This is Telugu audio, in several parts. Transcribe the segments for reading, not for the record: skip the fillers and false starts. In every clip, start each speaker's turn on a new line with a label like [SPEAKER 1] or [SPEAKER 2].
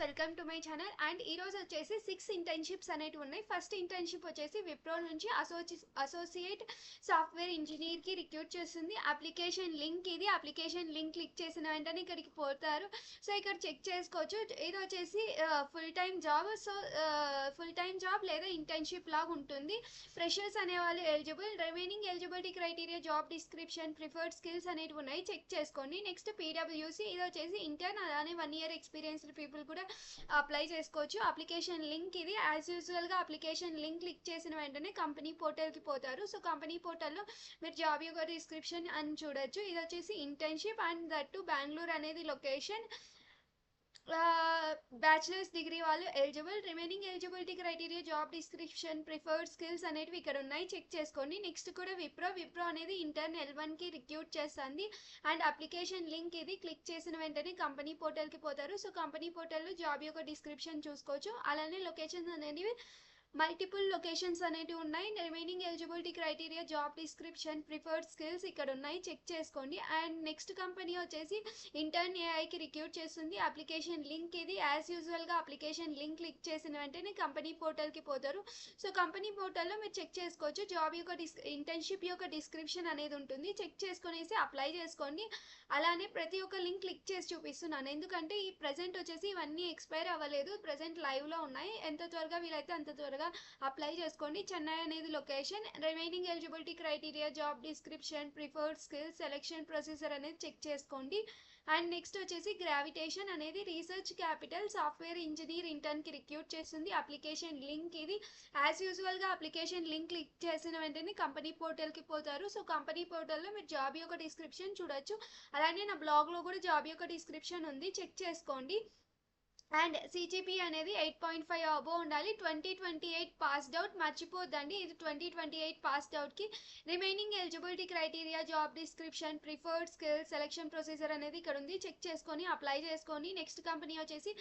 [SPEAKER 1] Welcome to my channel. And ఈ రోజు వచ్చేసి 6 ఇంటర్న్షిప్స్ అనేవి ఉన్నాయి. ఫస్ట్ ఇంటర్న్షిప్ వచ్చేసి విప్రో నుంచి అసోసియేట్ సాఫ్ట్వేర్ ఇంజనీర్ కి రిక్రూట్ చేస్తుంది. అప్లికేషన్ లింక్ ఇది. అప్లికేషన్ లింక్ క్లిక్ చేసిన వెంటనే ఇక్కడికి పోతారు. సో ఇక్కడ చెక్ చేసుకోవచ్చు. ఇది వచ్చేసి full time job. So full time job లేదా ఇంటర్న్షిప్ లాగా ఉంటుంది. ఫ్రెషర్స్ అనే వాళ్ళు eligible. Remaining eligibility criteria, job description, preferred skills అనేవి ఉన్నాయి. చెక్ చేసుకోండి. నెక్స్ట్ పీడబ్ల్యూసి, ఇది వచ్చేసి ఇంటర్న్, అలానే 1 year ఎక్స్పీరియన్స్డ్ పీపుల్ కూడా అప్లై చేసుకోవచ్చు. అప్లికేషన్ లింక్ ఇది. యాజ్ యూజువల్గా అప్లికేషన్ లింక్ క్లిక్ చేసిన వెంటనే కంపెనీ పోర్టల్కి పోతారు. సో కంపెనీ పోర్టల్లో మీరు జాబ్ యొక్క డిస్క్రిప్షన్ అని చూడొచ్చు. ఇది వచ్చేసి internship and that to Bengaluru అనేది లొకేషన్. బ్యాచిలర్స్ డిగ్రీ వాళ్ళు eligible. Remaining eligibility criteria, job description, preferred skills అనేవి ఇక్కడ ఉన్నాయి. చెక్ చేసుకోండి. నెక్స్ట్ కూడా విప్రో అనేది ఇంటర్న్ L1కి రిక్రూట్ చేస్తుంది. అండ్ అప్లికేషన్ లింక్ ఇది. క్లిక్ చేసిన వెంటనే కంపెనీ పోర్టల్కి పోతారు. సో కంపెనీ పోర్టల్లో జాబ్ యొక్క డిస్క్రిప్షన్ చూసుకోవచ్చు. అలానే లొకేషన్స్ అనేవి మల్టిపుల్ లొకేషన్స్ అనేవి ఉన్నాయి. Remaining eligibility criteria, job description, preferred skills ఇక్కడ ఉన్నాయి. చెక్ చేసుకోండి. అండ్ నెక్స్ట్ కంపెనీ వచ్చేసి ఇంటర్న్ ఏఐకి రిక్రూట్ చేస్తుంది. అప్లికేషన్ లింక్ ఇది. యాజ్ యూజువల్గా అప్లికేషన్ లింక్ క్లిక్ చేసిన వెంటనే కంపెనీ పోర్టల్కి పోతారు. సో కంపెనీ పోర్టల్లో మీరు చెక్ చేసుకోవచ్చు. జాబ్ యొక్క ఇంటర్న్షిప్ యొక్క డిస్క్రిప్షన్ అనేది ఉంటుంది. చెక్ చేసుకునేసి అప్లై చేసుకోండి. అలానే ప్రతి ఒక్క లింక్ క్లిక్ చేసి చూపిస్తున్నాను, ఎందుకంటే ఈ ప్రజెంట్ వచ్చేసి ఇవన్నీ ఎక్స్పైర్ అవ్వలేదు. ప్రజెంట్ లైవ్లో ఉన్నాయి. ఎంత త్వరగా వీలైతే అంత త్వరగా అప్లై చేసుకోండి. చెన్నై అనేది location. Remaining eligibility criteria, job description, preferred skills, selection procedure అనేది చెక్ చేసుకోండి. అండ్ నెక్స్ట్ వచ్చేసి గ్రావిటేషన్ అనేది రీసెర్చ్ క్యాపిటల్ సాఫ్ట్వేర్ ఇంజనీర్ ఇంటర్న్కి రిక్రూట్ చేస్తుంది. అప్లికేషన్ లింక్ ఇది. యాజ్ యూజువల్గా అప్లికేషన్ లింక్ క్లిక్ చేసిన వెంటనే కంపెనీ పోర్టల్కి పోతారు. సో కంపెనీ పోర్టల్లో మీరు జాబ్ యొక్క డిస్క్రిప్షన్ చూడొచ్చు. అలానే నా బ్లాగ్లో కూడా జాబ్ యొక్క డిస్క్రిప్షన్ ఉంది. చెక్ చేసుకోండి. అండ్ సిజిపి అనేది 8.5 అబో ఉండాలి. 2028 పాస్డ్ అవుట్ మర్చిపోద్దండి. ఇది 2028 పాస్డ్ అవుట్కి. Remaining eligibility criteria, job description, preferred skills, selection procedure అనేది ఇక్కడ ఉంది. చెక్ చేసుకొని అప్లై చేసుకొని. నెక్స్ట్ కంపెనీ వచ్చేసి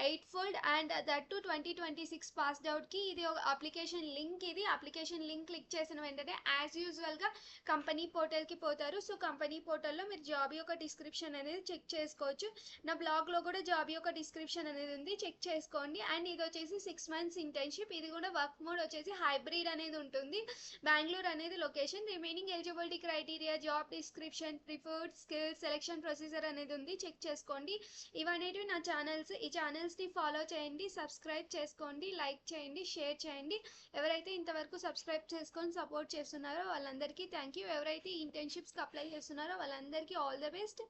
[SPEAKER 1] 8fold and that to 2026 passed అవుట్కి. ఇది ఒక అప్లికేషన్ లింక్ ఇది. అప్లికేషన్ లింక్ క్లిక్ చేసిన వెంటనే యాజ్ యూజువల్గా కంపెనీ పోర్టల్కి పోతారు. సో కంపెనీ పోర్టల్లో మీరు జాబ్ యొక్క డిస్క్రిప్షన్ అనేది చెక్ చేసుకోవచ్చు. నా బ్లాగ్లో కూడా జాబ్ యొక్క డిస్క్రిప్షన్ అనేది ఉంది. చెక్ చేసుకోండి. అండ్ ఇది వచ్చేసి 6 months ఇంటర్న్షిప్. ఇది కూడా వర్క్ మోడ్ వచ్చేసి హైబ్రిడ్ అనేది ఉంటుంది. బెంగళూరు అనేది location. Remaining eligibility criteria, job description, preferred skills, selection procedure అనేది ఉంది. చెక్ చేసుకోండి. ఇవనేటివి నా ఛానల్స్. ఈ ఛానల్స్ని ఫాలో చేయండి, సబ్స్క్రైబ్ చేసుకోండి, లైక్ చేయండి, షేర్ చేయండి. ఎవరైతే ఇంతవరకు సబ్స్క్రైబ్ చేసుకొని సపోర్ట్ చేస్తున్నారో వాళ్ళందరికీ థ్యాంక్ యూ. ఎవరైతే ఇంటర్న్షిప్స్కి అప్లై చేస్తున్నారో వాళ్ళందరికీ ఆల్ ద బెస్ట్.